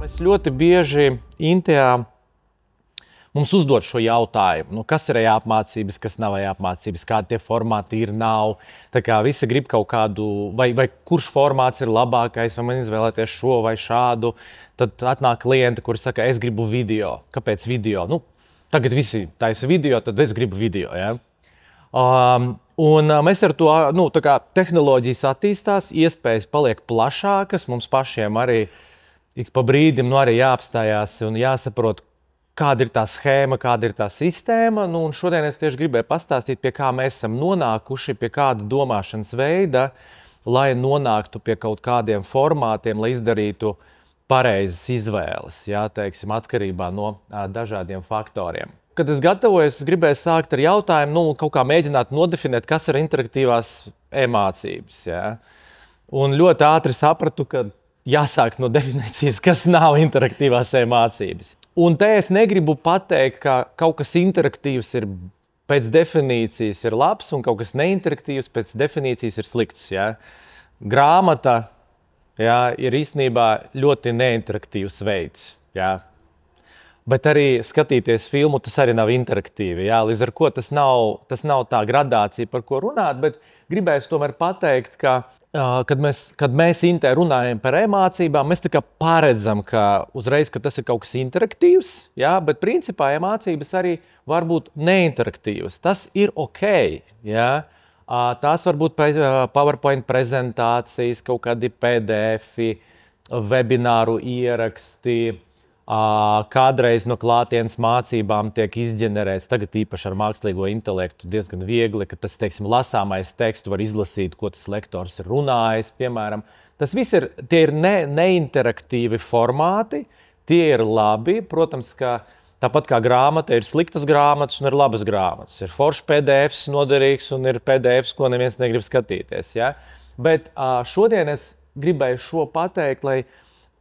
Mēs ļoti bieži Intejā mums uzdod šo jautājumu, kas ir apmācības, kas nav apmācības, kādi tie formāti ir, nav. Tā kā visi grib kaut kādu, vai kurš formāts ir labākais, vai man izvēlēties šo vai šādu. Tad atnāk klienti, kuri saka, es gribu video. Kāpēc video? Tagad visi taisa video, tad es gribu video. Ja? Un mēs ar to, tā kā tehnoloģijas attīstās, iespējas paliek plašākas, mums pašiem arī ik pa brīdim arī jāapstājās un jāsaprot, kāda ir tā schēma, kāda ir tā sistēma. Un šodien es tieši gribēju pastāstīt, pie kā mēs esam nonākuši, pie kāda domāšanas veida, lai nonāktu pie kaut kādiem formātiem, lai izdarītu pareizas izvēles, jā, teiksim, atkarībā no dažādiem faktoriem. Kad es gatavojos, es gribēju sākt ar jautājumu, kaut kā mēģināt nodefinēt, kas ir interaktīvās e-mācības. Jā. Un ļoti ātri sapratu, ka jāsāk no definīcijas, kas nav interaktīvās e-mācības. Un te es negribu pateikt, ka kaut kas interaktīvs ir pēc definīcijas ir labs un kaut kas neinteraktīvs pēc definīcijas ir slikts. Ja? Grāmata ir īstenībā ļoti neinteraktīvs veids. Ja? Bet arī skatīties filmu, tas arī nav interaktīvi. Ja? Līdz ar ko tas nav tā gradācija, par ko runāt, bet gribēju tomēr pateikt, ka kad mēs Intē runājam par e-mācībām, mēs tā kā paredzam, ka uzreiz, ka tas ir kaut kas interaktīvs, jā, bet principā e-mācības arī var būt neinteraktīvas. Tas ir ok. Jā. Tās var būt PowerPoint prezentācijas, kaut kādi PDF-i, webināru ieraksti, kādreiz no klātienes mācībām tiek izģenerēts, tagad īpaši ar mākslīgo intelektu diezgan viegli, ka tas, teiksim, lasāmais tekstu var izlasīt, ko tas lektors ir runājis, piemēram. Tas viss tie ir neinteraktīvi formāti, tie ir labi, protams, ka tāpat kā grāmata ir sliktas grāmatas un ir labas grāmatas. Ir foršs PDFs noderīgs un ir PDFs, ko neviens negrib skatīties. Ja? Bet šodien es gribēju šo pateikt, lai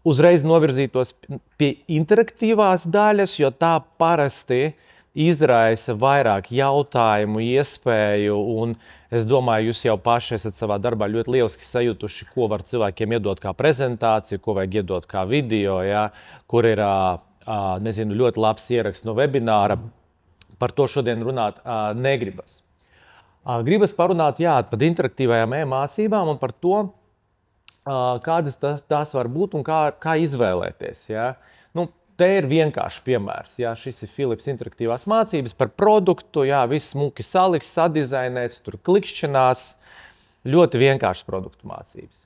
uzreiz novirzītos pie interaktīvās daļas, jo tā parasti izraisa vairāk jautājumu, iespēju, un es domāju, jūs jau paši esat savā darbā ļoti lieliski sajutuši, ko var cilvēkiem iedot kā prezentāciju, ko vajag iedot kā video, ja, kur ir, ļoti labs ieraksts no webināra. Par to šodien runāt negribas. Gribas parunāt, par interaktīvajām e-mācībām un par to, kādas tās var būt un kā izvēlēties. Ja? Te ir vienkāršs piemērs. Ja? Šis ir Philips interaktīvās mācības par produktu. Ja? Viss smuki salikts, sadizainēts, tur klikšķinās. Ļoti vienkāršs produktu mācības.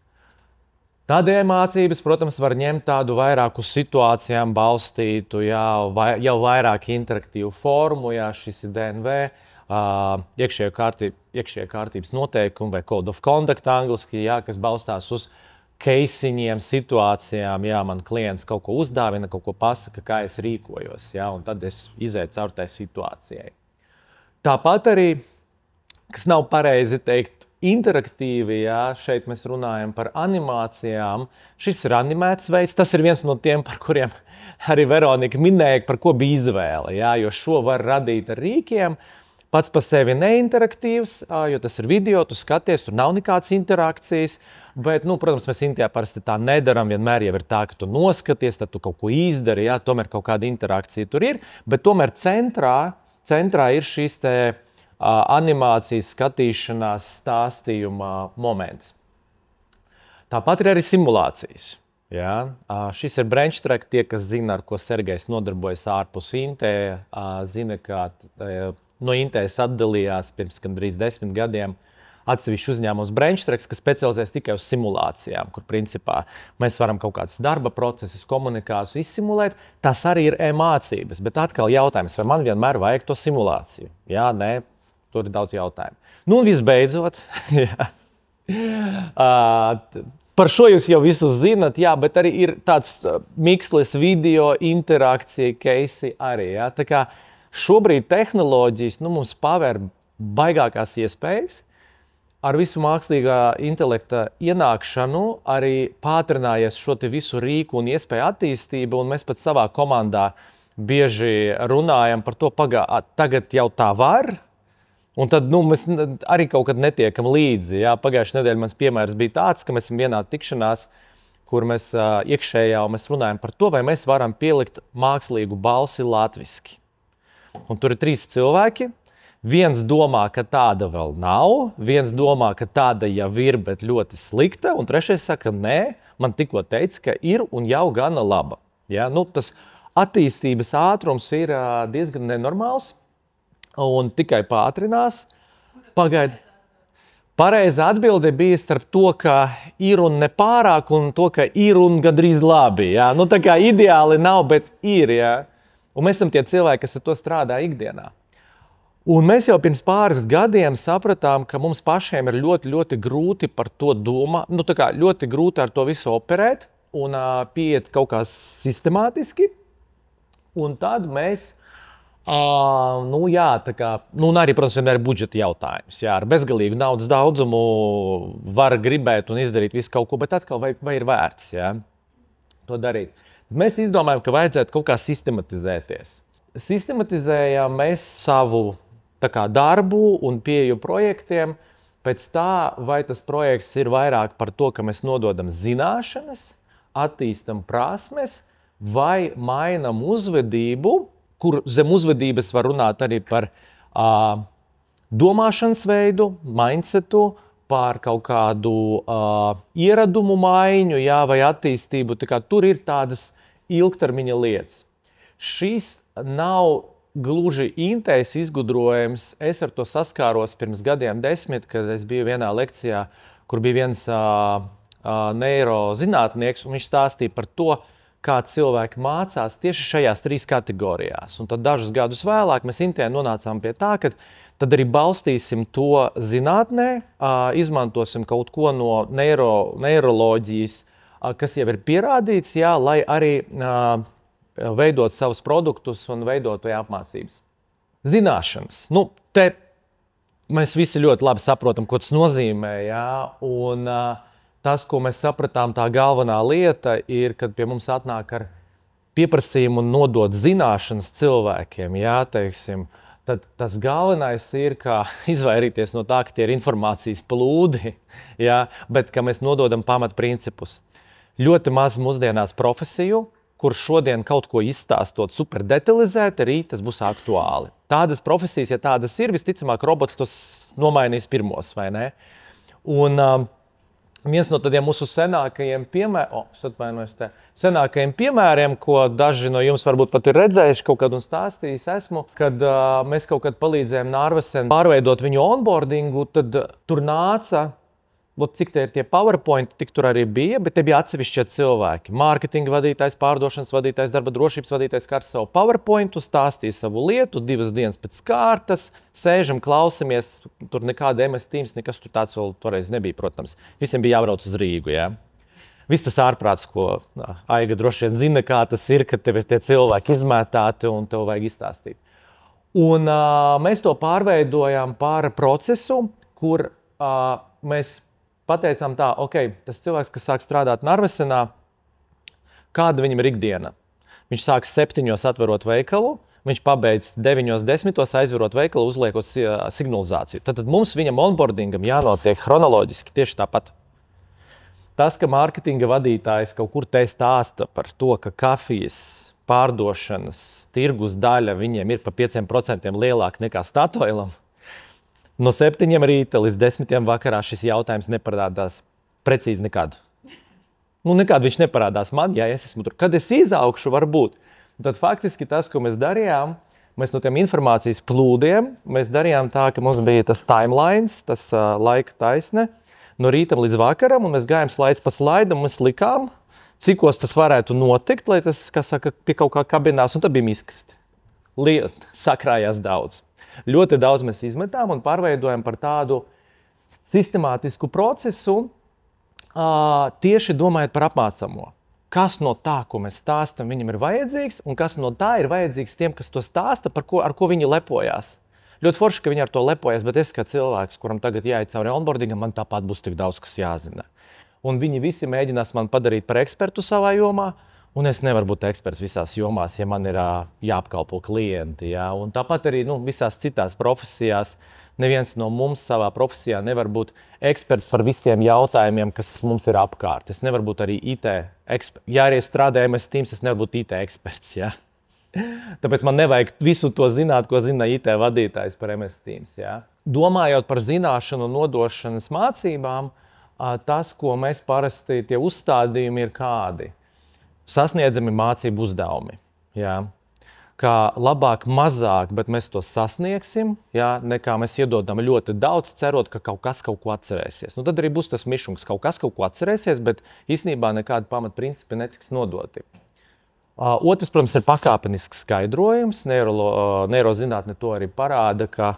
Tad e-mācības, protams, var ņemt tādu vairāk uz situācijām balstītu, jau vairāk interaktīvu formu. Ja? Šis ir DNV. Iekšējā kārtības noteikumi vai code of conduct angliski, kas balstās uz keisiņiem, situācijām. Man klients kaut ko uzdāvina, kaut ko pasaka, kā es rīkojos, un tad es izēju caur tai situācijai. Tāpat arī, kas nav pareizi teikt, interaktīvi, šeit mēs runājam par animācijām. Šis ir animēts veids, tas ir viens no tiem, par kuriem arī Veronika minēja, par ko bija izvēle, jo šo var radīt ar rīkiem. Pats par sevi neinteraktīvs, jo tas ir video, tu skaties, tur nav nekādas interakcijas, bet, protams, mēs Intejā parasti tā nedaram, vienmēr jau ir tā, ka tu noskaties, tad tu kaut ko izdari, tomēr kaut kāda interakcija tur ir, bet tomēr centrā ir šīs te animācijas skatīšanās stāstījuma moments. Tāpat ir arī simulācijas. Ja? Šis ir BranchTrack, tie, kas zina, ar ko Sergejs nodarbojas ārpus Intē, zina, ka no Intējas atdalījās pirms gandrīz 10 gadiem atsevišķi uzņēmums BranchTrack, kas specializējas tikai uz simulācijām, kur principā mēs varam kaut kādus darba procesus, komunikāciju izsimulēt. Tas arī ir e-mācības, bet atkal jautājums, vai man vienmēr vajag to simulāciju? Jā, nē, tur ir daudz jautājumu. Un visbeidzot, par šo jūs jau visus zinat, bet arī ir tāds mikslis video, interakcija, keisi arī. Tā kā šobrīd tehnoloģijas mums paver baigākās iespējas. Ar visu mākslīgā intelekta ienākšanu arī pātrinājies šo te visu rīku un iespēju attīstību, un mēs pat savā komandā bieži runājam par to, tagad jau tā var, un tad mēs arī kaut kad netiekam līdzi. Pagājušajā nedēļā mans piemērs bija tāds, ka mēs esam vienā tikšanās kur mēs iekšējā mēs runājam par to, vai mēs varam pielikt mākslīgu balsi latviski. Un tur ir 3 cilvēki. Viens domā, ka tāda vēl nav, viens domā, ka tāda jau ir, bet ļoti slikta, un trešais saka, nē, man tikko teica, ka ir un jau gana laba. Ja? Nu, tas attīstības ātrums ir diezgan nenormāls un tikai pātrinās. Pagaid. Pareiza atbilde bija starp to, ka ir un nepārāk, un to, ka ir un gandrīz labi. Ja? Nu, tā kā ideāli nav, bet ir. Ja? Un mēs esam tie cilvēki, kas ar to strādā ikdienā. Un mēs jau pirms pāris gadiem sapratām, ka mums pašiem ir ļoti, ļoti grūti par to domāt, nu, tā kā ļoti grūti ar to visu operēt un pieiet kaut kā sistemātiski. Un tad mēs, nu jā, tā kā, nu, un arī, protams, vienmēr ir budžeta jautājums. Jā, ar bezgalīgu naudas daudzumu var gribēt un izdarīt visu kaut ko, bet atkal vai ir vērts, jā, to darīt. Mēs izdomājam, ka vajadzētu kaut kā sistematizēties. Sistematizējām mēs savu tā kā darbu un pieeju projektiem pēc tā, vai tas projekts ir vairāk par to, ka mēs nododam zināšanas, attīstam prasmes, vai mainam uzvedību, kur zem uzvedības var runāt arī par domāšanas veidu, mindsetu, par kaut kādu ieradumu maiņu, jā, vai attīstību. Tā kā tur ir tādas ilgtermiņa lietas. Šis nav gluži intēs izgudrojums. Es ar to saskāros pirms gadiem 10, kad es biju vienā lekcijā, kur bija viens neirozinātnieks, un viņš stāstīja par to, kā cilvēki mācās tieši šajās 3 kategorijās. Un tad dažus gadus vēlāk mēs intē nonācām pie tā, ka tad arī balstīsim to zinātnē, izmantosim kaut ko no neiroloģijas, kas jau ir pierādīts, jā, lai arī veidot savus produktus un veidot vai apmācības. Zināšanas. Nu, te mēs visi ļoti labi saprotam, ko tas nozīmē, jā, un tas, ko mēs sapratām, tā galvenā lieta ir, kad pie mums atnāk ar pieprasījumu un nodot zināšanas cilvēkiem, jā, teiksim, tad tas galvenais ir, kā izvairīties no tā, ka tie ir informācijas plūdi, jā, bet ka mēs nododam pamatprincipus. Ļoti maz mūsdienās profesiju, kur šodien kaut ko izstāstot super detalizēti, arī tas būs aktuāli. Tādas profesijas, ja tādas ir, visticamāk robots tos nomainīs pirmos, vai ne? Un viens no tādiem mūsu senākajiem piemēriem, ko daži no jums varbūt pat ir redzējuši, kaut kad un stāstījis esmu, kad mēs kaut kad palīdzējām Narvesen pārveidot viņu onboardingu, tad tur nāca, cik te ir tie PowerPoint, tik tur arī bija, bet te bija atsevišķie cilvēki. Mārketinga vadītājs, pārdošanas vadītājs, darba drošības vadītājs, kā ar savu PowerPointu, stāstīja savu lietu, 2 dienas pēc kārtas, sēžam, klausamies, tur nekāda MS Teams, nekas tur tāds vēl toreiz nebija, protams. Visiem bija jābrauc uz Rīgu, jā. Viss tas ārprāts, ko Aiga droši vien zina, kā tas ir, kad tev ir tie cilvēki izmētāti un tev vajag izstāstīt. Un mēs to pārveidojām par procesu, kur mēs pateicām tā, ok, tas cilvēks, kas sāk strādāt Narvesenā, kāda viņam ir ikdiena? Viņš sāk 7 atverot veikalu, viņš pabeidz 9-10 aizverot veikalu, uzliekot signalizāciju. Tad mums viņam onboardingam jānotiek chronoloģiski tieši tāpat. Tas, ka mārketinga vadītājs kaut kur te stāsta par to, ka kafijas pārdošanas tirgus daļa viņiem ir pa 5% lielāka nekā Statoilam, no 7 rīta līdz 10 vakarā šis jautājums neparādās precīzi nekad. Nu, nekad viņš neparādās man, ja es esmu tur. Kad es izaugšu, varbūt. Tad faktiski tas, ko mēs darījām, mēs no tiem informācijas plūdiem, mēs darījām tā, ka mums bija tas timelines, tas laika taisne, no rītam līdz vakaram, un mēs gājām slaids pa slaidam, mēs likām, cikos tas varētu notikt, lai tas, kā saka, pie kaut kā kabinās, un tad bija miskasti. Sakrājās daudz. Ļoti daudz mēs izmetām un pārveidojam par tādu sistemātisku procesu, tieši domājot par apmācamo. Kas no tā, ko mēs stāstam, viņam ir vajadzīgs, un kas no tā ir vajadzīgs tiem, kas to stāsta, ar ko viņi lepojās. Ļoti forši, ka viņi ar to lepojas, bet es kā cilvēks, kuram tagad jāiet cauri onboardingam, man tāpat būs tik daudz, kas jāzina. Un viņi visi mēģinās man padarīt par ekspertu savā jomā, un es nevaru būt eksperts visās jomās, ja man ir jāapkalpo klienti. Ja? Un tāpat arī visās citās profesijās neviens no mums savā profesijā nevar būt eksperts par visiem jautājumiem, kas mums ir apkārt. Es nevaru būt arī IT eksperts. Ja arī strādāju MS Teams, es nevaru būt IT eksperts. Ja? Tāpēc man nevajag visu to zināt, ko zina IT vadītājs par MS Teams. Ja? Domājot par zināšanu nodošanas mācībām, tas, ko mēs parasti tie uzstādījumi ir kādi. Sasniedzami mācību uzdevumi. Ja? Kā labāk, mazāk, bet mēs to sasniegsim, ja? Nekā mēs iedodam ļoti daudz, cerot, ka kaut kas kaut ko atcerēsies. Nu, tad arī būs tas mišungs, kaut kas kaut ko atcerēsies, bet īstenībā nekādi pamatprincipi netiks nodoti. Otrs, protams, ir pakāpenisks skaidrojums. Neirozinātne to arī parāda, ka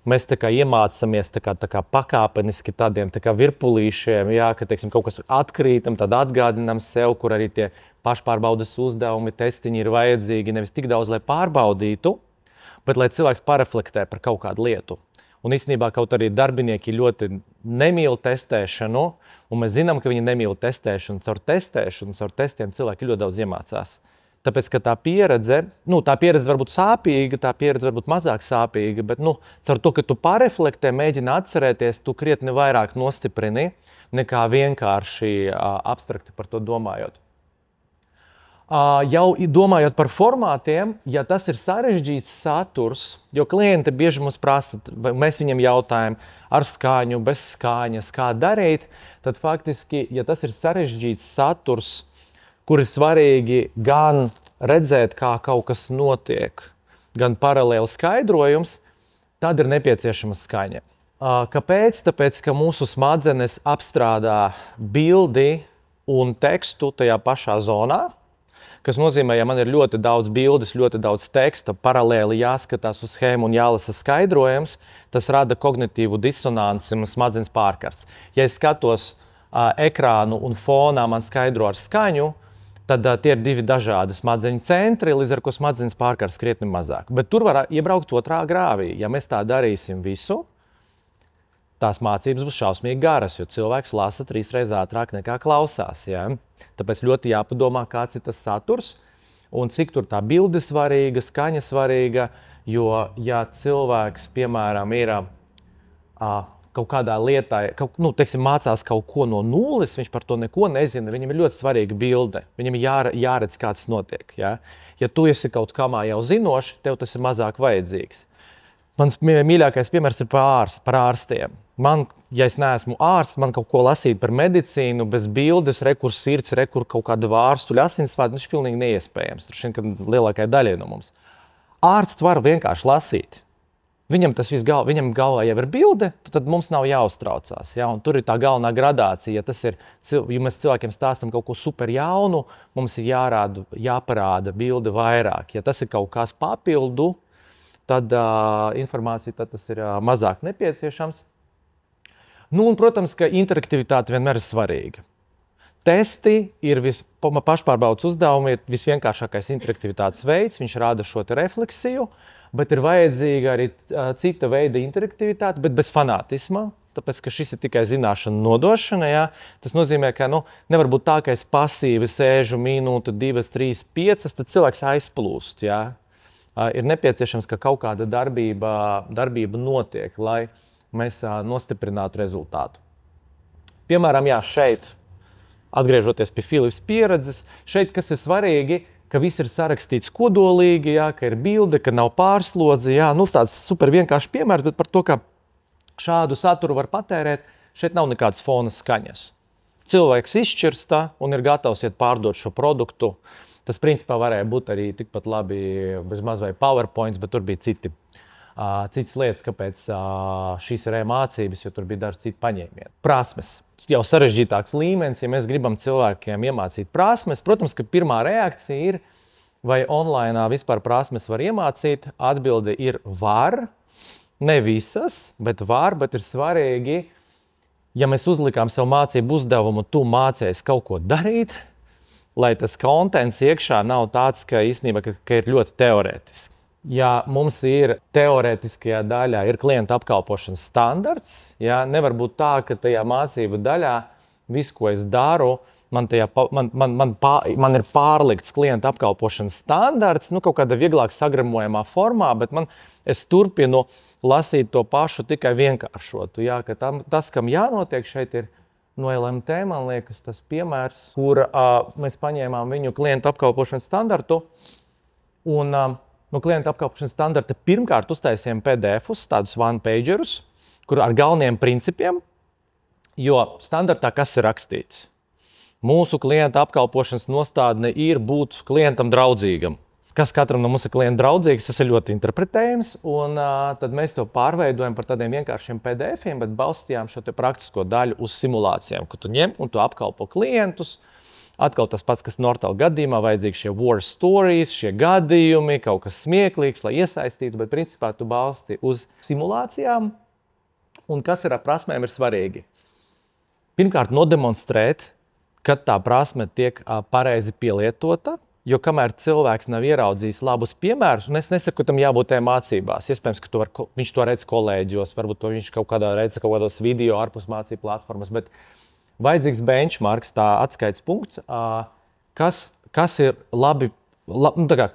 mēs tā kā iemācāmies tā kā pakāpeniski tādiem tā kā virpulīšiem, jā, ka teiksim, kaut kas atkrītam, tad atgādinām sev, kur arī tie pašpārbaudes uzdevumi, testiņi ir vajadzīgi nevis tik daudz, lai pārbaudītu, bet lai cilvēks pareflektē par kaut kādu lietu. Un īstenībā kaut arī darbinieki ļoti nemīl testēšanu, un mēs zinām, ka viņi nemīl testēšanu. Caur testiem cilvēki ļoti daudz iemācās. Tāpēc, ka tā pieredze var būt sāpīga, tā pieredze var būt mazāk sāpīga, bet caur to, ka tu pāreflektē, mēģini atcerēties, tu krietni vairāk nostiprini, nekā vienkārši abstrakti par to domājot. Jau domājot par formātiem, ja tas ir sarežģīts saturs, jo klienti bieži mums prasa, mēs viņiem jautājam ar skaņu, bez skaņas, kā darīt, tad faktiski, ja tas ir sarežģīts saturs, kur ir svarīgi gan redzēt, kā kaut kas notiek, gan paralēli skaidrojums, tad ir nepieciešama skaņa. Kāpēc? Tāpēc, ka mūsu smadzenes apstrādā bildi un tekstu tajā pašā zonā, kas nozīmē, ja man ir ļoti daudz bildes, ļoti daudz teksta, paralēli jāskatās uz schēmu un jālasa skaidrojums, tas rada kognitīvu disonanci un smadzenes pārkarsts. Ja es skatos ekrānu un fonā man skaidro ar skaņu, tad tie ir divi dažādi smadzeņu centri, līdz ar ko smadzenes pārkarsts krietni mazāk. Bet tur var iebraukt otrā grāvī. Ja mēs tā darīsim visu, tās mācības būs šausmīgi garas, jo cilvēks lasa 3 reizes ātrāk nekā klausās. Ja? Tāpēc ļoti jāpadomā, kāds ir tas saturs un cik tur tā bilde svarīga, skaņa svarīga, jo ja cilvēks, piemēram, ir kaut kādā lietā, mācās kaut ko no nulles, viņš par to neko nezina, viņam ir ļoti svarīga bilde, viņam ir jāredz, kāds notiek. Ja? Ja tu esi kaut kamā jau zinoši, tev tas ir mazāk vajadzīgs. Mans mīļākais piemērs ir par ārstiem. Ja es neesmu ārsts, man kaut ko lasīt par medicīnu, bez bildes, rekur sirds, rekur kaut kāda vārstuļa asinsvadi, viņš ir pilnīgi neiespējams. Tur šeit lielākai daļai no mums. Ārsts var vienkārši lasīt. Viņam galvā jau ir bilde, tad mums nav jāuztraucās. Ja? Un tur ir tā galvenā gradācija. Ja mēs cilvēkiem stāstam kaut ko super jaunu, mums ir jāparāda bilde vairāk. Ja tas ir kaut kas papildu, tad informācija tas ir mazāk nepieciešams. Un, protams, ka interaktivitāte vienmēr ir svarīga. Testi ir pašpārbaudes uzdevumi, ir visvienkāršākais interaktivitātes veids, viņš rāda šo refleksiju, bet ir vajadzīga arī cita veida interaktivitāte, bet bez fanātisma. Tāpēc, ka šis ir tikai zināšana nodošana, ja? Tas nozīmē, ka nevar būt tā, ka es pasīvi sēžu minūti, 2, 3, 5, tad cilvēks aizplūst. Ja? Ir nepieciešams, ka kaut kāda darbība notiek, lai mēs nostiprinātu rezultātu. Piemēram, šeit, atgriežoties pie Filipas pieredzes, šeit, kas ir svarīgi, ka viss ir sarakstīts kodolīgi, ka ir bilde, ka nav pārslodzi. Tāds super vienkārši piemērs, bet par to, ka šādu saturu var patērēt, šeit nav nekādas fona skaņas. Cilvēks izšķirsta un ir gatavs iet pārdot šo produktu. Tas principā varēja būt arī tikpat labi bez maz vai PowerPoints, bet tur bija citas lietas, kāpēc šīs ir mācības, jo tur bija daži citi paņēmieni. Prasmes. Jau sarežģītāks līmenis, ja mēs gribam cilvēkiem iemācīt prasmes. Protams, ka pirmā reakcija ir, vai online vispār prasmes var iemācīt. Atbilde ir var. Ne visas, bet var, bet ir svarīgi, ja mēs uzlikām sev mācību uzdevumu, tu mācies kaut ko darīt, lai tas kontents iekšā nav tāds, ka īstenībā ka ir ļoti teorētiski. Ja mums ir teorētiskajā daļā ir klienta apkalpošanas standarts, nevar būt tā, ka tajā mācību daļā visu, ko es daru, man ir pārlikts klienta apkalpošanas standarts, kaut kādā vieglāk sagramojamā formā, bet es turpinu lasīt to pašu, tikai vienkāršotu. Jā, ka tas, kam jānotiek šeit ir no LMT, man liekas, tas piemērs, kur mēs paņēmām viņu klienta apkalpošanas standartu un no klienta apkalpošanas standarta pirmkārt uztaisījām PDF-us, tādus one-pagerus, kur ar galveniem principiem, jo standartā kas ir rakstīts? Mūsu klienta apkalpošanas nostādne ir būt klientam draudzīgam. Kas katram no mums ir klienta draudzīgs, tas ir ļoti interpretējams, un tad mēs to pārveidojam par tādiem vienkāršiem PDF-iem, bet balstījām šo te praktisko daļu uz simulācijām, ka tu ņem un tu apkalpo klientus. Atkal tas pats, kas Nortal gadījumā, vajadzīgi šie war stories, šie gadījumi, kaut kas smieklīgs, lai iesaistītu, bet principā tu balsti uz simulācijām. Un kas ir ar prasmēm ir svarīgi? Pirmkārt, nodemonstrēt, kad tā prasme tiek pareizi pielietota, jo kamēr cilvēks nav ieraudzījis labus piemērus, un es nesaku, ka tam jābūt mācībās, iespējams, ka viņš to redz kolēģos, varbūt to viņš kaut kādos video ārpus mācību platformas, bet vajadzīgs benchmarks, tā atskaites punkts, kas ir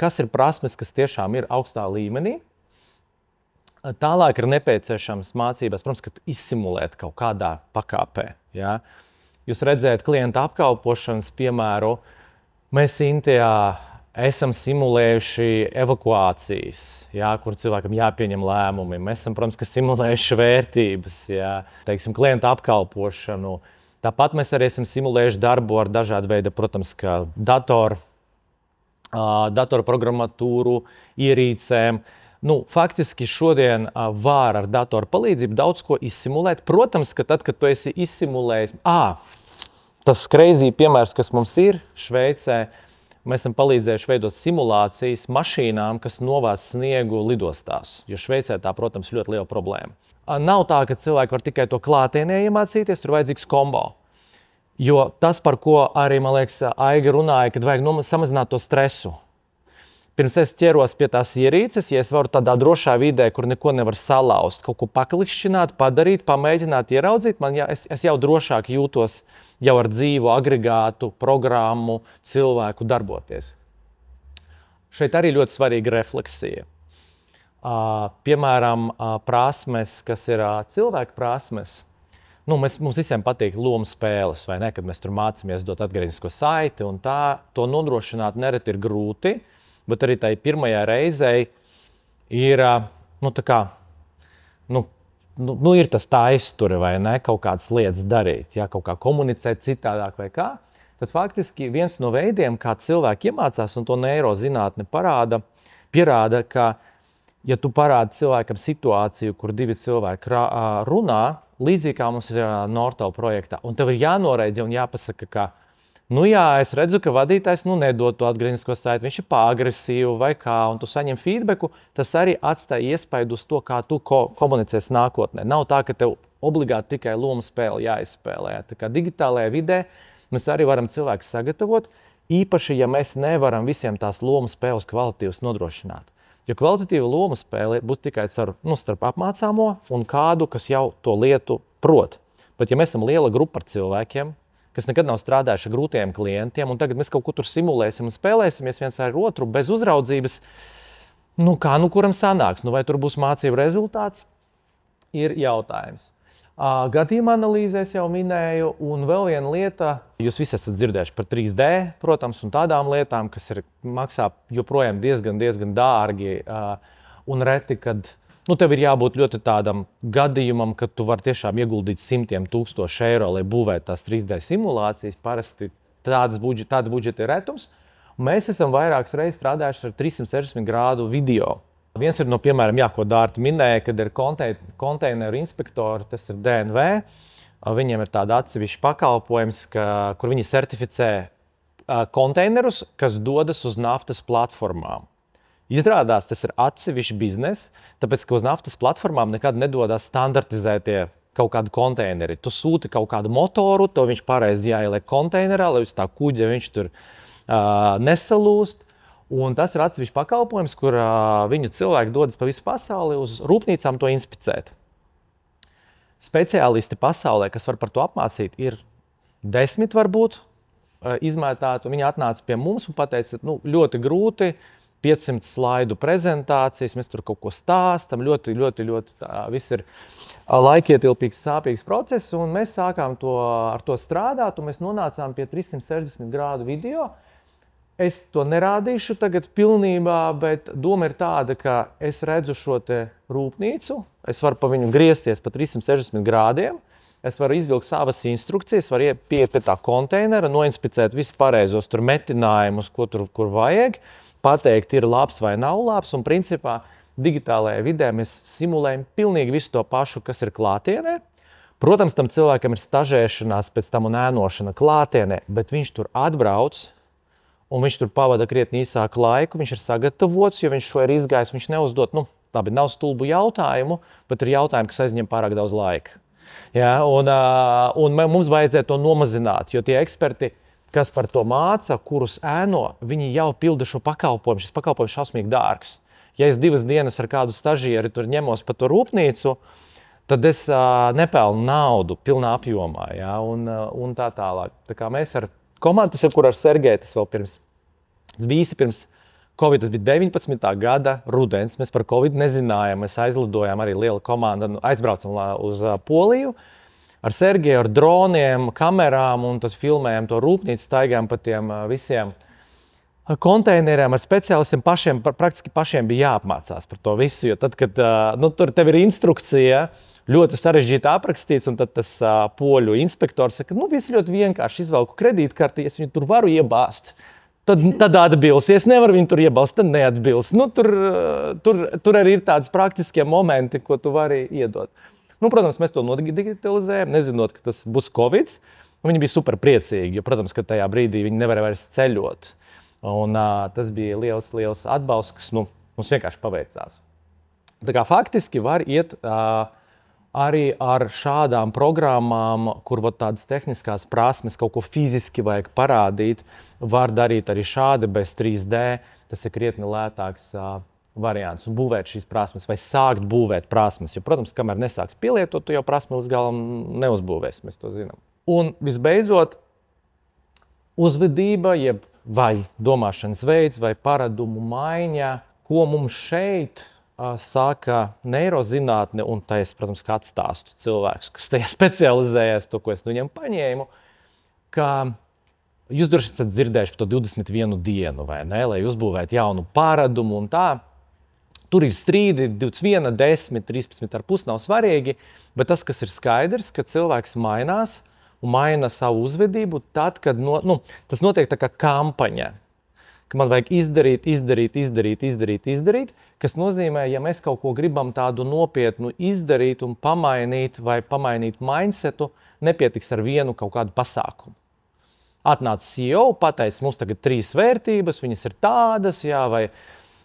kas ir prasmes, kas tiešām ir augstā līmenī. Tālāk ir nepieciešams mācībās, protams, ka izsimulēt kaut kādā pakāpē. Ja? Jūs redzējat klienta apkalpošanas piemēru, mēs Intijā esam simulējuši evakuācijas, ja, kur cilvēkam jāpieņem lēmumi. Mēs esam, protams, simulējuši vērtības, ja, teiksim, klienta apkalpošanu. Tāpat mēs arī esam simulējuši darbu ar dažādu veidu, protams, kā datorprogrammatūru, ierīcēm. Faktiski šodien var ar datoru palīdzību daudz ko izsimulēt. Protams, ka tad, kad tu esi izsimulējis, tas crazy piemērs, kas mums ir Šveicē, mēs esam palīdzējuši veidot simulācijas mašīnām, kas novāc sniegu lidostās, jo Šveicē tā, protams, ļoti liela problēma. Nav tā, ka cilvēki var tikai to klātienē iemācīties, tur vajadzīgs kombo. Jo tas, par ko arī, man liekas, Aiga runāja, kad vajag samazināt to stresu. Pirms es ķeros pie tās ierīces, ja es varu tādā drošā vidē, kur neko nevar salauzt, kaut ko paklikšķināt, padarīt, pamēģināt, ieraudzīt, es jau drošāk jūtos jau ar dzīvu agregātu, programmu, cilvēku darboties. Šeit arī ļoti svarīga refleksija. Piemēram, prasmes, kas ir cilvēku prasmes. Mums visiem patīk lomu spēles, vai ne, kad mēs tur mācāmies dot atgrieznisko saiti, un tā to nodrošināt nereti ir grūti. Bet arī tai pirmajā reizei ir, ir tas tā aizture, vai ne, kaut kādas lietas darīt, ja, kaut kā komunicēt citādāk vai kā. Tad faktiski viens no veidiem, kā cilvēki iemācās, un to neirozinātne pierāda, ka, ja tu parādi cilvēkam situāciju, kur divi cilvēki runā, līdzīgi kā mums ir Nortal projektā, un tev ir jānoreidz un jāpasaka, ka es redzu, ka vadītājs nedod to atgrieznisko saiti, viņš ir pāragresīvs vai kā, un tu saņem feedbacku, tas arī atstāja iespaidu uz to, kā tu komunicēsi nākotnē. Nav tā, ka tev obligāti tikai lomu spēle jāizspēlē. Tā kā digitālajā vidē mēs arī varam cilvēku sagatavot, īpaši, ja mēs nevaram visiem tās lomu spēles kvalitatīvas nodrošināt. Jo kvalitatīva lomu spēle būs tikai starp apmācāmo un kādu, kas jau to lietu prot. Bet ja mēs esam liela grupa ar cilvēkiem, kas nekad nav strādājuši ar grūtiem klientiem, un tagad mēs kaut ko tur simulēsim un spēlēsimies viens ar otru bez uzraudzības, kuram sanāks? Vai tur būs mācību rezultāts? Ir jautājums. Gadījuma analīzēs jau minēju, un vēl viena lieta, jūs visi esat dzirdējuši par 3D, protams, un tādām lietām, kas maksā joprojām diezgan dārgi, un reti, kad tev ir jābūt ļoti tādam gadījumam, ka tu vari tiešām ieguldīt simtiem tūkstošu eiro, lai būvētu tās 3D simulācijas. Parasti tāda budžeta ir retums. Mēs esam vairākas reizes strādājuši ar 360 grādu video. Viens ir piemēram, ko Dārta minēja, kad ir konteineru inspektori, tas ir DNV. Viņiem ir tāda atsevišķa pakalpojums, kur viņi certificē konteinerus, kas dodas uz naftas platformām. Izrādās, tas ir atsevišķs biznes, tāpēc, ka uz naftas platformām nekad nedodas standartizētie kaut kādi konteineri. Tu sūti kaut kādu motoru, to viņš pareizi jāieliek konteinerā, lai uz tā kuģa viņš tur nesalūst. Un tas ir atsevišķs pakalpojums, kur viņu cilvēki dodas pa visu pasauli uz rūpnīcām to inspicēt. Speciālisti pasaulē, kas var par to apmācīt, ir 10 varbūt. izmētāti, un viņi atnāca pie mums un pateica, nu, ļoti grūti, 500 slaidu prezentācijas, mēs tur kaut ko stāstam, ļoti tā, viss ir laikietilpīgs, sāpīgs process, un mēs sākām ar to strādāt, un mēs nonācām pie 360 grādu video. Es to nerādīšu tagad pilnībā, bet doma ir tāda, ka es redzu šo te rūpnīcu, es varu pa viņu griezties pa 360 grādiem, es varu izvilkt savas instrukcijas, varu pieiet pie tā konteinera, noinspicēt visu pareizos tur metinājumus, kur vajag, pateikt, ir labs vai nav labs, un principā digitālajā vidē mēs simulējam pilnīgi visu to pašu, kas ir klātienē. Protams, tam cilvēkam ir stažēšanās pēc tam un ēnošana klātienē, bet viņš tur atbrauc, un viņš tur pavada krietni īsāku laiku, viņš ir sagatavots, jo viņš šo ir izgājis, viņš neuzdot, nu, labi, nav stulbu jautājumu, bet ir jautājumi, kas aizņem pārāk daudz laika. Ja, un mums vajadzēja to nomazināt, jo tie eksperti, kas par to māca, kurus ēno, viņi jau pilda šo pakalpojumu. Šis pakalpojums šausmīgi dārgs. Ja es 2 dienas ar kādu stažieri tur ņemos pa to rūpnīcu, tad es nepelnu naudu pilnā apjomā, ja, un tā tālāk. Tā kā mēs ar komandu, tas ir, kur ar Sergeju, tas vēl pirms Covid, tas bija 19. gada rudens, mēs par Covid nezinājām, mēs aizlidojām arī liela komanda, aizbraucam uz Poliju ar Sergeju, ar droniem, kamerām, un tad filmējām to rūpnīcu, staigājām pa tiem visiem konteineriem ar speciālistiem, praktiski pašiem bija jāapmācās par to visu, jo tad, kad tur tev ir instrukcija, ļoti sarežģīti aprakstīts, un tad tas poļu inspektors saka, nu viss ļoti vienkārši, izvelku kredītkarti, es viņu tur varu iebāzt. Tad atbilst. Ja es nevaru viņu tur iebalst, tad neatbilst. Nu, tur arī ir tādas praktiskie momenti, ko tu vari iedot. Nu, protams, mēs to nodigitalizējam, nezinot, ka tas būs Covid. Viņi bija super priecīgi, jo, protams, ka tajā brīdī viņi nevarēja vairs ceļot. Un tas bija liels atbalsts, kas mums vienkārši paveicās. Tā kā faktiski var iet arī ar šādām programmām, kur tādas tehniskās prasmes, kaut ko fiziski vajag parādīt, var darīt arī šādi bez 3D. Tas ir krietni lētāks variants un būvēt šīs prasmes vai sākt būvēt prasmes. Jo, protams, kamēr nesāks pielietot, tu jau prasmi līdz galam neuzbūvēsi, mēs to zinām. Un visbeidzot, uzvedība, vai domāšanas veids, vai paradumu maiņa, ko mums šeit saka neirozinātne, un tā es, protams, kā atstāstu cilvēkus, kas tajā specializējas, to, ko es viņam paņēmu, ka jūs droši esat dzirdējuši par to 21 dienu, vai ne, lai uzbūvētu jaunu paradumu un tā. Tur ir strīdi, 21, 10, 13,5 nav svarīgi, bet tas, kas ir skaidrs, ka cilvēks mainās un maina savu uzvedību tad, kad tas notiek tā kā kampaņa. Ka man vajag izdarīt, kas nozīmē, ja mēs kaut ko gribam tādu nopietnu izdarīt un pamainīt vai pamainīt mindsetu, nepietiks ar vienu kaut kādu pasākumu. Atnāc CEO, pateic, mums tagad 3 vērtības, viņas ir tādas, jā, vai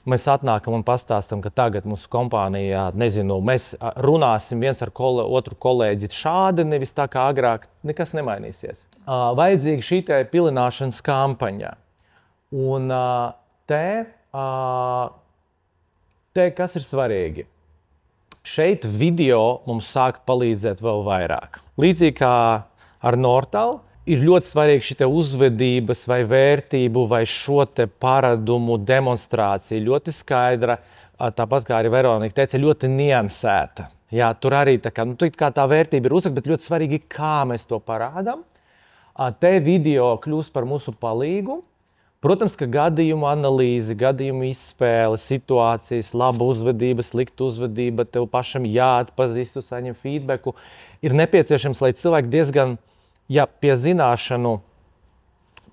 mēs atnākam un pastāstam, ka tagad mūsu kompānijā, nezinu, mēs runāsim viens ar otru kolēģi šādi, nevis tā kā agrāk, nekas nemainīsies. Vajadzīga šī te pilināšanas kampaņa. Un te, kas ir svarīgi, šeit video mums sāk palīdzēt vēl vairāk. Līdzīgi kā ar Nortal, ir ļoti svarīgi šī uzvedības vai vērtību vai šo te paradumu demonstrācija, ļoti skaidra, tāpat kā arī Veronika teica, ļoti niansēta. Jā, tur arī tā vērtība ir uzsaka, bet ļoti svarīgi, kā mēs to parādām. Te video kļūst par mūsu palīgu. Protams, ka gadījumu analīzi, gadījumu izspēle, situācijas, laba uzvedība, slikta uzvedība, tev pašam jāatpazīst, saņem feedbacku, ir nepieciešams, lai cilvēki diezgan, pie zināšanu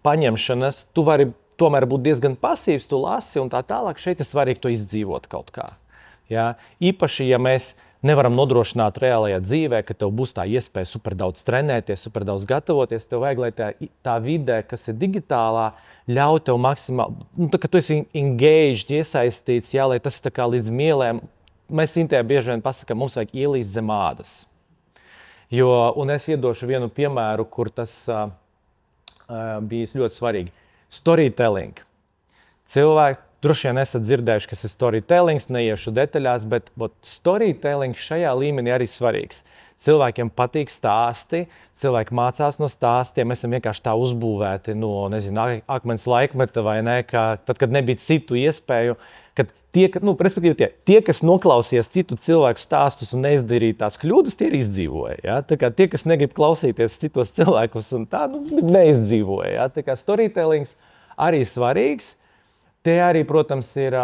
paņemšanas, tu vari tomēr būt diezgan pasīvs, tu lasi un tā tālāk, šeit ir svarīgi to izdzīvot kaut kā. Ja? Īpaši, ja mēs nevaram nodrošināt reālajā dzīvē, ka tev būs tā iespēja super daudz trenēties, super daudz gatavoties, tev vajag, lai tā vidē, kas ir digitālā, ļauj tev maksimāli, ka tu esi engaged, iesaistīts, jā, lai tas tā kā līdz mielēm, mēs Intē bieži vien pasakām, mums vajag ielīst zem ādas. Un es iedošu vienu piemēru, kur tas bijis ļoti svarīgi. Storytelling. Cilvēki, droši vien esat dzirdējuši, kas ir storytelling, neiešu detaļās, bet storytelling šajā līmenī arī svarīgs. Cilvēkiem patīk stāsti, cilvēki mācās no stāstiem, mēs esam vienkārši tā uzbūvēti no, nezinu, akmens laikmeta vai ne, ka tad, kad nebija citu iespēju, kad respektīvi tie, kas noklausījās citu cilvēku stāstus un neizdarīja tās kļūdas, tie ir izdzīvoja, ja? Tā kā tie, kas negrib klausīties citos cilvēkus un tā, neizdzīvoja, ja? Tā kā storytellings arī svarīgs, tie arī, protams, ir,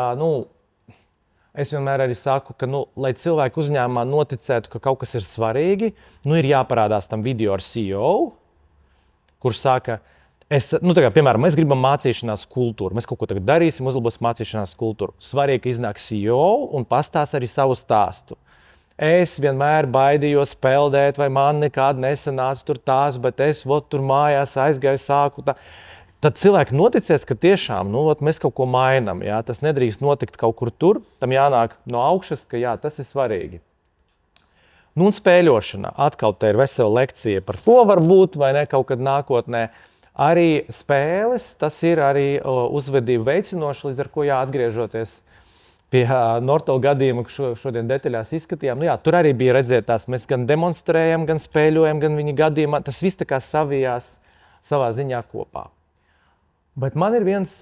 es vienmēr arī saku, ka, lai cilvēki uzņēmumā noticētu, ka kaut kas ir svarīgi, ir jāparādās tam video ar CEO, kurš saka, piemēram, mēs gribam mācīšanās kultūru, mēs kaut ko tagad darīsim, uzlabosim mācīšanās kultūru. Svarīgi, ka iznāk CEO un pastāsta arī savu stāstu. Es vienmēr baidījos peldēt, vai man nekād nesanāca tur tās, bet es tur mājās aizgāju, sāku tā. Tad cilvēki noticēs, ka tiešām mēs kaut ko mainām. Ja? Tas nedrīkst notikt kaut kur tur, tam jānāk no augšas, ka jā, tas ir svarīgi. Un spēļošana. Atkal te ir vesela lekcija par to varbūt, vai ne kaut kad nākotnē. Arī spēles, tas ir arī uzvedību veicinoši, līdz ar ko atgriežoties pie Norto gadījuma, ka šodien detaļās izskatījām. Tur arī bija redzēt tās, mēs gan demonstrējam, gan spēļojam, gan viņa gadījumā. Tas viss tā kā savijās savā ziņā kopā. Bet man ir viens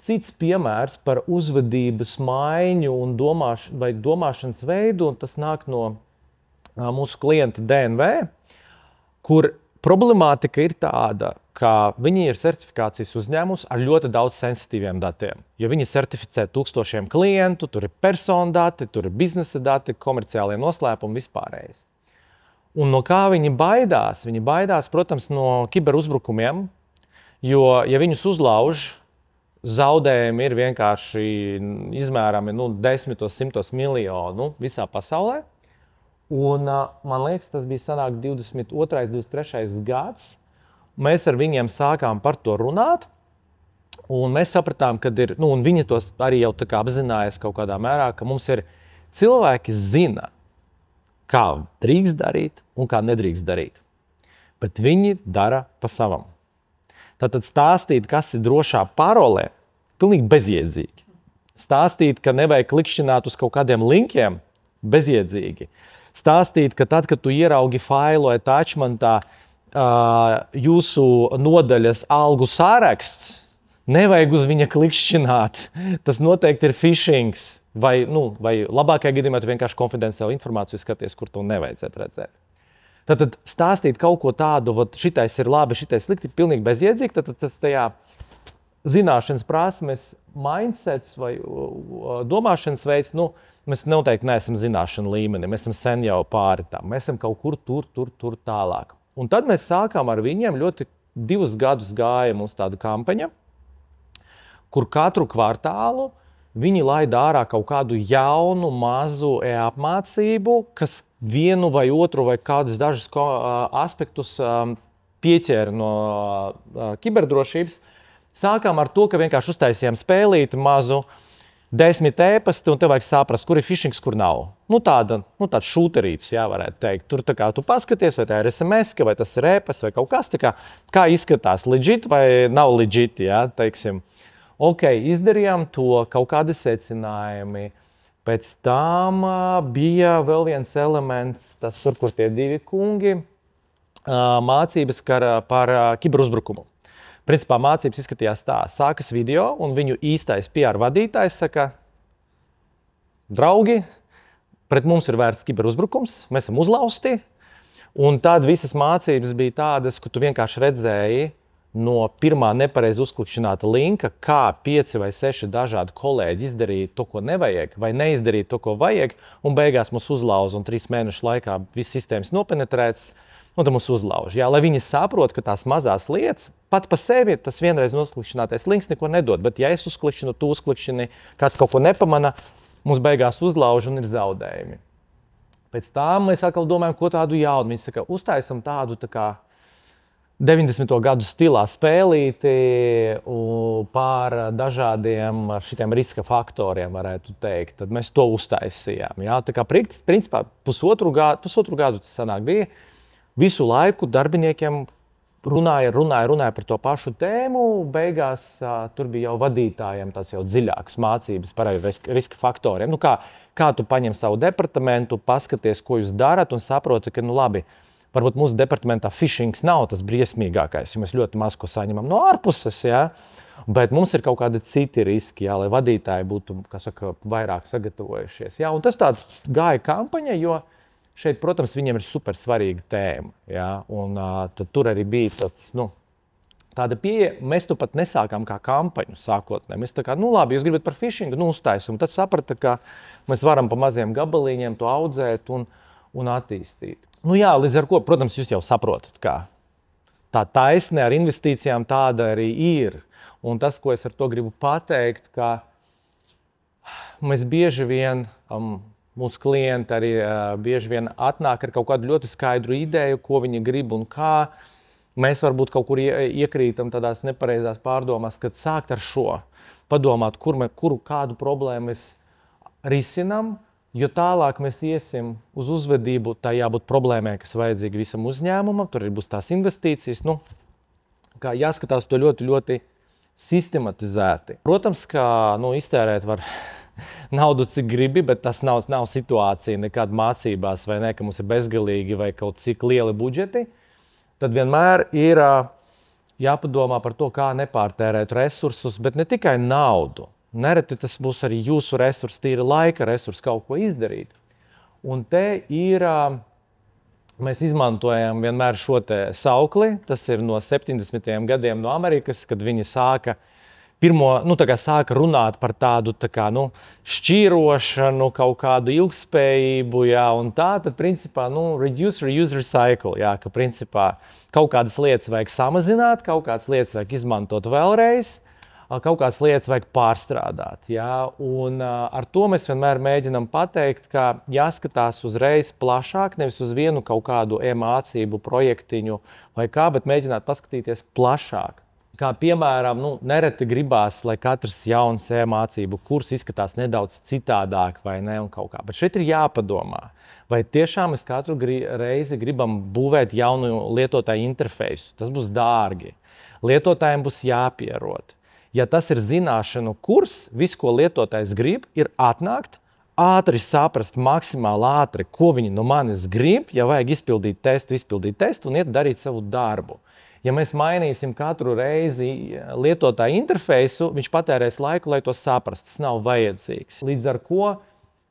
cits piemērs par uzvedības maiņu un domāšanas veidu, un tas nāk no mūsu klienta DNV, kur problemātika ir tāda, ka viņi ir certifikācijas uzņēmums ar ļoti daudz sensitīviem datiem. Jo viņi certificē tūkstošiem klientu, tur ir personu dati, tur ir biznesa dati, komerciālie noslēpumi vispārējais. Un no kā viņi baidās? Viņi baidās, protams, no kiberuzbrukumiem, jo, ja viņus uzlauž, zaudējumi ir vienkārši izmērami 10, 100 miljonu visā pasaulē. Un man liekas, tas bija sanāk 22. 23. gads. Mēs ar viņiem sākām par to runāt. Un mēs sapratām, ka ir, un viņi tos arī jau tā kā apzinājās kaut kādā mērā, ka mums ir cilvēki zina, kā drīkst darīt un kā nedrīkst darīt. Bet viņi dara pa savam. Tātad stāstīt, kas ir drošā parolē, pilnīgi bezjēdzīgi. Stāstīt, ka nevajag klikšķināt uz kaut kādiem linkiem, bezjēdzīgi. Stāstīt, ka tad, kad tu ieraugi failu attachmentā jūsu nodaļas algu sāraksts, nevajag uz viņa klikšķināt. Tas noteikti ir phishings. Vai labākajā gadījumā tu vienkārši konfidenciālu informāciju skaties, kur to nevajadzētu redzēt. Tad stāstīt kaut ko tādu, šitais ir labi, šitais slikti, pilnīgi bezjēdzīgi, tad tas tajā zināšanas prasmes, mindsets vai domāšanas veids, mēs noteikti neesam zināšanu līmenī, mēs esam sen jau pāri tam, mēs esam kaut kur tur tālāk. Un tad mēs sākām ar viņiem 2 gadus gāja mums tāda kampaņa, kur katru kvartālu viņi laida ārā kaut kādu jaunu, mazu apmācību, kas vienu vai otru vai kādus dažus aspektus pieķēra no kiberdrošības. Sākām ar to, ka vienkārši uztaisījām spēlīti mazu 10 ēpasti, un tev vajag saprast, kur ir phishings, kur nav. Tāda šūterītis, varētu teikt. Tur tā kā tu paskaties, vai tā ir SMS, vai tas ir ēpas, vai kaut kas, kā izskatās, legit vai nav legit, teiksim. Ok, izdarījām to, kaut kādi secinājumi. Pēc tam bija vēl viens elements, tas tur, kur tie 2 kungi, mācības par kiberuzbrukumu. Principā mācības izskatījās tā, sākas video, un viņu īstais PR vadītājs saka, draugi, pret mums ir vērsts kiberuzbrukums, mēs esam uzlausti, un tad visas mācības bija tādas, ka tu vienkārši redzēji no pirmā nepareizi uzklikšķināta linka, kā 5 vai 6 dažādi kolēģi izdarīja to, ko nevajag, vai neizdarīja to, ko vajag, un beigās mūs uzlauž, un 3 mēnešu laikā viss sistēmas nopenetrēts, un tad mūs uzlauž. Lai viņi saprot, ka tās mazās lietas, pat pa sevi tas vienreiz uzklikšķinātais links neko nedod, bet ja es uzklikšķinu, tu uzklikšķini, kāds kaut ko nepamana, mums beigās uzlauž un ir zaudējumi. Pēc tam mēs atkal domājam, ko tādu jaunu. Viņi saka, uztaisam tādu tā kā 90. gadu stilā spēlīti pār dažādiem šitiem riska faktoriem, varētu teikt. Tad mēs to uztaisījām. Tā kā principā pusotru gadu tas sanāk bija. Visu laiku darbiniekiem runāja par to pašu tēmu, beigās tur bija jau vadītājiem tās jau dziļākas mācības par riska faktoriem. Nu, kā tu paņem savu departamentu, paskaties, ko jūs darat un saproti, ka, nu labi, varbūt mūsu departamentā phishings nav tas briesmīgākais, jo mēs ļoti maz ko saņemam no ārpuses, ja? Bet mums ir kaut kādi citi riski, ja? Lai vadītāji būtu, kā saka, vairāk sagatavojušies. Ja? Un tas tāds gāja kampaņa, jo šeit, protams, viņiem ir super svarīga tēma. Ja? Un tad tur arī bija tāds, nu, tāda pieeja. Mēs to pat nesākām kā kampaņu sākotnē. Mēs tā kā, nu labi, jūs gribat par phishingu, nu uztaisim. Un tad saprata, ka mēs varam pa maziem gabaliņiem to audzēt un attīstīt. Nu jā, līdz ar ko, protams, jūs jau saprotat, kā tā taisne ar investīcijām tāda arī ir. Un tas, ko es ar to gribu pateikt, ka mēs bieži vien, mūsu klienti arī bieži vien atnāk ar kaut kādu ļoti skaidru ideju, ko viņi grib un kā. Mēs varbūt kaut kur iekrītam tādās nepareizās pārdomās, kad sākt ar šo, padomāt, kādu problēmu mēs risinām, jo tālāk mēs iesim uz uzvedību, tā jābūt problēmai, kas vajadzīga visam uzņēmumam, tur arī būs tās investīcijas, nu, kā jāskatās to ļoti, ļoti sistematizēti. Protams, ka iztērēt var naudu, cik gribi, bet tas nav situācija nekāda mācībās, vai ne, ka mums ir bezgalīgi vai kaut cik lieli budžeti. Tad vienmēr ir jāpadomā par to, kā nepārtērēt resursus, bet ne tikai naudu. Nereti tas būs arī jūsu resursi, tīri laika resursi kaut ko izdarīt. Un te ir, mēs izmantojam vienmēr šo te saukli, tas ir no 70. gadiem no Amerikas, kad viņi sāka sāka runāt par tādu šķīrošanu, kaut kādu ilgspējību, jā, un tā, tad principā, reduce, reuse, recycle, jā, ka principā kaut kādas lietas vajag samazināt, kaut kādas lietas vajag izmantot vēlreiz, kaut kādas lietas vajag pārstrādāt, jā, un ar to mēs vienmēr mēģinam pateikt, ka jāskatās uzreiz plašāk, nevis uz vienu kaut kādu mācību projektiņu vai kā, bet mēģināt paskatīties plašāk. Kā piemēram, nereti gribās, lai katrs jauns mācību kurs izskatās nedaudz citādāk vai ne un kaut kā. Bet šeit ir jāpadomā, vai tiešām mēs katru reizi gribam būvēt jaunu lietotāju interfeisu. Tas būs dārgi. Lietotājiem būs jāpierod. Ja tas ir zināšanu kurs, viss, ko lietotājs grib, ir atnākt, ātri saprast, maksimāli ātri, ko viņi no manis grib, ja vajag izpildīt testu un iet darīt savu darbu. Ja mēs mainīsim katru reizi lietotāju interfeisu, viņš patērēs laiku, lai to saprastu. Tas nav vajadzīgs. Līdz ar ko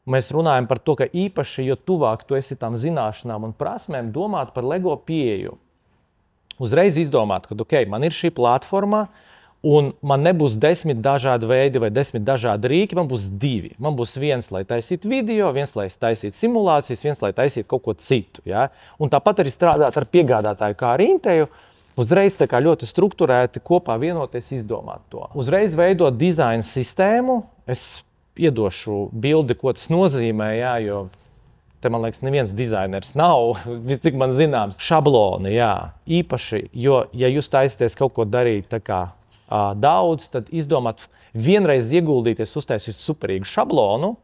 mēs runājam par to, ka īpaši, jo tuvāk tu esi tām zināšanām un prasmēm, domāt par LEGO pieeju. Uzreiz izdomāt, ka man ir šī platforma, un man nebūs 10 dažādi veidi vai 10 dažādi rīki, man būs 2. Man būs viens, lai taisītu video, viens, lai taisītu simulācijas, viens, lai taisītu kaut ko citu. Ja? Un tāpat arī strādāt ar piegādātāju kā ar Inteju, uzreiz tā kā ļoti strukturēti kopā vienoties izdomāt to. Uzreiz veidot dizaina sistēmu, es iedošu bildi, ko tas nozīmē, jā, jo te, man liekas, neviens dizainers nav, cik man zināms, šabloni, jā, īpaši, jo, ja jūs taisieties kaut ko darīt tā kā daudz, tad izdomāt, vienreiz ieguldīties, uztaisīt superīgu šablonu,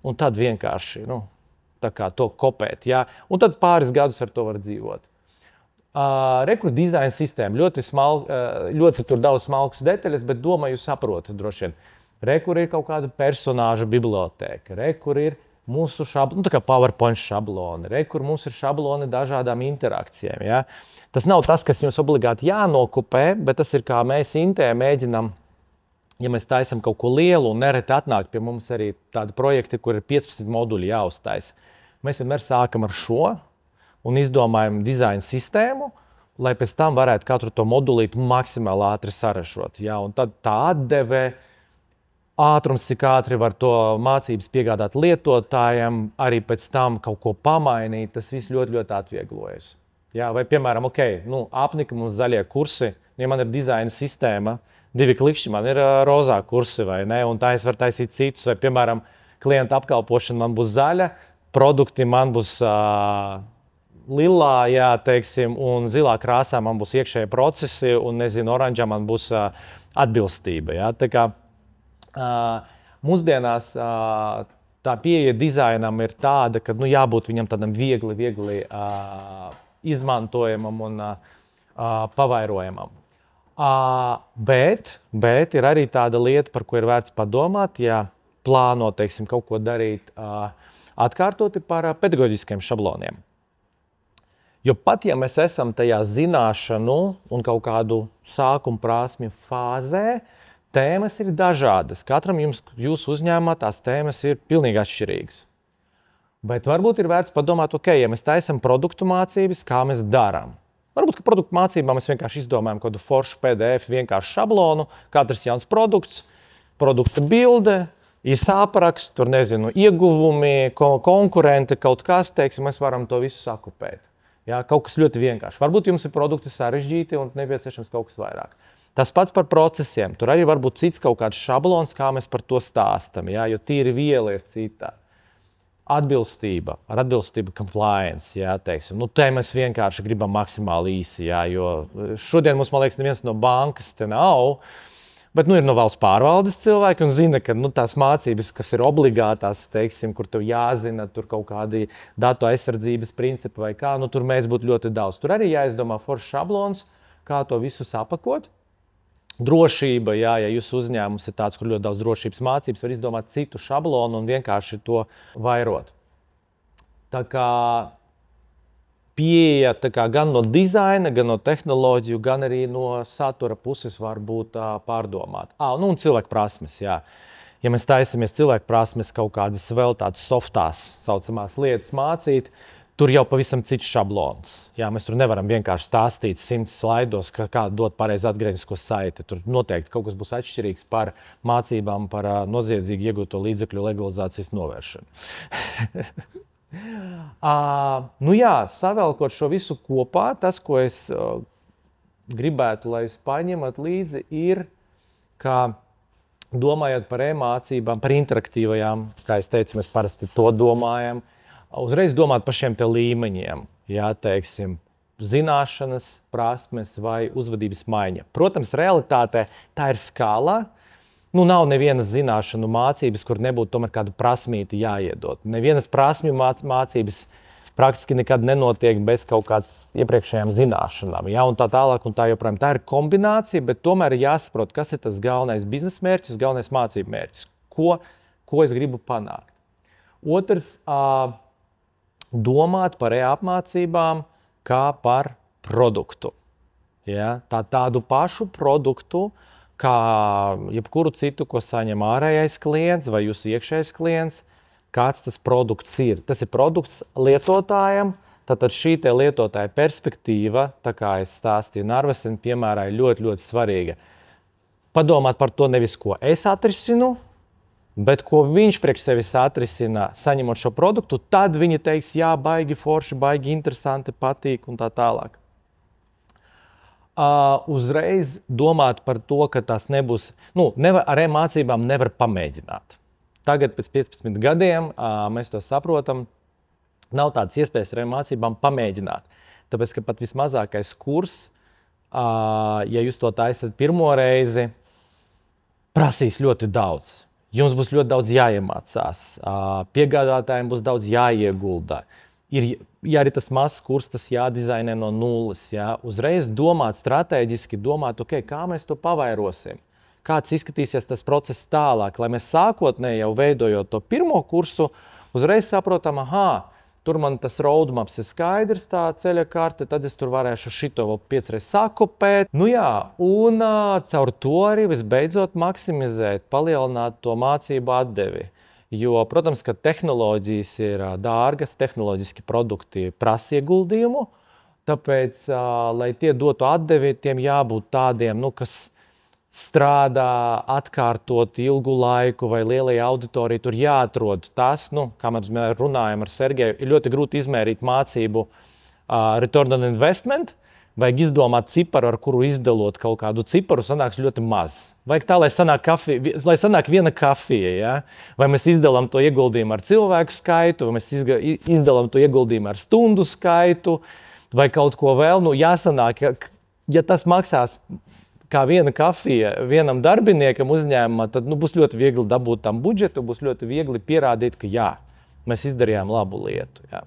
un tad vienkārši, tā kā to kopēt, jā, un tad pāris gadus ar to var dzīvot. Rekur dizaina sistēma, ļoti tur daudz smalkas detaļas, bet domāju, jūs saprotat droši vien. Rekur ir kaut kāda personāžu bibliotēka, rekur ir mūsu šabloni, tā kā PowerPoint šabloni, rekur mums ir šabloni dažādām interakcijām. Ja? Tas nav tas, kas jums obligāti jānokopē, bet tas ir kā mēs Intē mēģinam, ja mēs taisam kaut ko lielu un nereti atnāk pie mums arī tādi projekti, kur ir 15 moduļi jāuztaisa. Mēs vienmēr sākam ar šo un izdomājam dizaina sistēmu, lai pēc tam varētu katru to modulītu maksimāli ātri saražot. Ja? Un tad tā atdeve, ātrums, cik ātri var to mācības piegādāt lietotājiem, arī pēc tam kaut ko pamainīt, tas viss ļoti, ļoti atvieglojas. Ja? Vai, piemēram, apnika mums zaļie kursi, ja man ir dizaina sistēma, 2 klikšķi, man ir rozā kursi, vai ne? Un tā es varu taisīt citus, vai, piemēram, klienta apkalpošana man būs zaļa, produkti man būs lilā, jā, teiksim, un zilā krāsā man būs iekšēji procesi, un, nezinu, oranžā man būs atbilstība. Jā. Tā kā mūsdienās tā pieeja dizainam ir tāda, ka jābūt viņam tādam viegli izmantojamam un pavairojamam. Bet ir arī tāda lieta, par ko ir vērts padomāt, ja plāno, teiksim, kaut ko darīt atkārtoti par pedagoģiskiem šabloniem. Jo pat, ja mēs esam tajā zināšanu un kaut kādu sākuma prasmju fāzē, tēmas ir dažādas. Katram jūsu uzņēmumā tās tēmas ir pilnīgi atšķirīgas. Bet varbūt ir vērts padomāt, ja mēs taisam produktu mācības, kā mēs darām. Varbūt, ka produktu mācībā mēs vienkārši izdomājam kādu foršu PDF, vienkārši šablonu, katrs jauns produkts, produkta bilde, apraksts, tur nezinu, ieguvumi, konkurenti, kaut kas, teiksim, mēs varam to visu sakupēt. Jā, kaut kas ļoti vienkārši. Varbūt jums ir produkti sarežģīti un nepieciešams kaut kas vairāk. Tas pats par procesiem. Tur arī var būt cits kaut kāds šablons, kā mēs par to stāstam, jā, jo tīri viela ir citā. Atbilstība, ar atbilstību compliance, jā, teiksim. Nu, te mēs vienkārši gribam maksimāli īsi, jā, jo šodien mums, man liekas, neviens no bankas te nav, bet ir no valsts pārvaldes cilvēki un zina, ka tās mācības, kas ir obligātās, teiksim, kur tev jāzina, tur kaut kādi datu aizsardzības principi vai kā, tur mēs būtu ļoti daudz. Tur arī jāizdomā foršs šablons, kā to visu sapakot. Drošība, jā, ja jūsu uzņēmums ir tāds, kur ļoti daudz drošības mācības, var izdomāt citu šablonu un vienkārši to vairot. Tā kā pieeja gan no dizaina, gan no tehnoloģiju, gan arī no satura puses var būt pārdomāta. Un cilvēku prasmes, jā. Ja mēs taisamies cilvēku prasmes kaut kādas vēl tādas softās, saucamās lietas mācīt, tur jau pavisam cits šablons. Jā, mēs tur nevaram vienkārši stāstīt 100 slaidos, kā dot pareizi atgrieznisko saiti. Tur noteikti kaut kas būs atšķirīgs par mācībām par noziedzīgi iegūto līdzekļu legalizācijas novēršanu. Savēlkot šo visu kopā, tas, ko es gribētu, lai jūs paņemat līdzi, ir, ka domājot par e-mācībām, par interaktīvajām, kā es teicu, mēs parasti to domājam, uzreiz domāt par šiem te līmeņiem, jā, teiksim, zināšanas, prasmes vai uzvedības maiņa. Protams, realitātē tā ir skala. Nav nevienas zināšanu mācības, kur nebūtu tomēr kāda prasmīti jāiedod. Nevienas prasmju mācības praktiski nekad nenotiek bez kaut kādas iepriekšējām zināšanām. Jā, un tā tālāk un tā joprojām. Tā ir kombinācija, bet tomēr ir jāsaprot, kas ir tas galvenais biznesa mērķis, galvenais mācību mērķis. Ko es gribu panākt? Otrs, domāt par e-apmācībām kā par produktu. Ja? Tādu pašu produktu, kā jebkuru citu, ko saņem ārējais klients vai jūsu iekšējais klients, kāds tas produkts ir. Tas ir produkts lietotājam, tad šī lietotāja perspektīva, tā kā es stāstīju Narvesen piemērā, ir ļoti, ļoti svarīga. Padomāt par to nevis, ko es atrisinu, bet ko viņš priekš sevis atrisina, saņemot šo produktu, tad viņi teiks, jā, baigi forši, baigi interesanti, patīk un tā tālāk. Uzreiz domāt par to, ka tās nebūs, ar e-mācībām nevar pamēģināt. Tagad pēc 15 gadiem mēs to saprotam, nav tādas iespējas ar e-mācībām pamēģināt. Tāpēc, ka pat vismazākais kurs, ja jūs to taisat pirmo reizi, prasīs ļoti daudz. Jums būs ļoti daudz jāiemācās, piegādātājiem būs daudz jāiegulda. Ja arī tas mazs kurs, tas jādizainē no nulles. Jā. Uzreiz domāt, strateģiski domāt, kā mēs to pavairosim. Kāds izskatīsies tas process tālāk, lai mēs sākotnēji jau veidojot to pirmo kursu, uzreiz saprotam, tur man tas roadmaps ir skaidrs, tā ceļa karte, tad es tur varēšu šito vēl 5 reizes sakopēt. Un caur to arī visbeidzot maksimizēt, palielināt to mācību atdevi. Jo, protams, ka tehnoloģijas ir dārgas, tehnoloģiski produkti prasa ieguldījumu, tāpēc, lai tie dotu atdevi, tiem jābūt tādiem, kas strādā atkārtot ilgu laiku vai lielai auditorijai, tur jāatrod tas, kā mēs runājam ar Sergeju, ir ļoti grūti izmērīt mācību return on investment, vajag izdomāt ciparu, ar kuru izdalot kaut kādu ciparu, sanāks ļoti maz. Vajag tā, lai sanāk viena kafija, ja? Vai mēs izdalām to ieguldījumu ar cilvēku skaitu, vai mēs izdalām to ieguldījumu ar stundu skaitu, vai kaut ko vēl, jāsanāk, ja tas maksās kā viena kafija vienam darbiniekam uzņēmumā, tad būs ļoti viegli dabūt tam budžetu, būs ļoti viegli pierādīt, ka jā, mēs izdarījām labu lietu. Jā.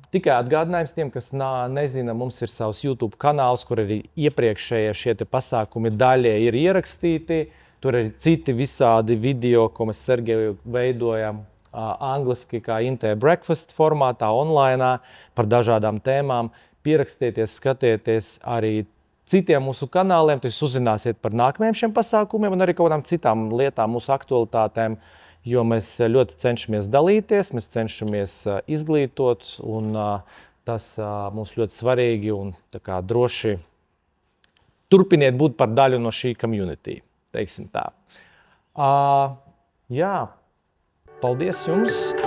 Tikai atgādinājums tiem, kas nezina, mums ir savs YouTube kanāls, kur arī iepriekšējie šie pasākumi daļai ir ierakstīti. Tur ir citi visādi video, ko mēs Sergeju veidojam angliski, kā Intē Breakfast formātā, online, par dažādām tēmām. Pierakstieties, skatieties arī citiem mūsu kanāliem, tad jūs uzzināsiet par nākamajiem šiem pasākumiem un arī kaut kādām citām lietām, mūsu aktualitātēm, jo mēs ļoti cenšamies dalīties, mēs cenšamies izglītot, un tas mums ļoti svarīgi, un tā kā droši turpiniet būt par daļu no šī community, teiksim tā. Jā, paldies jums!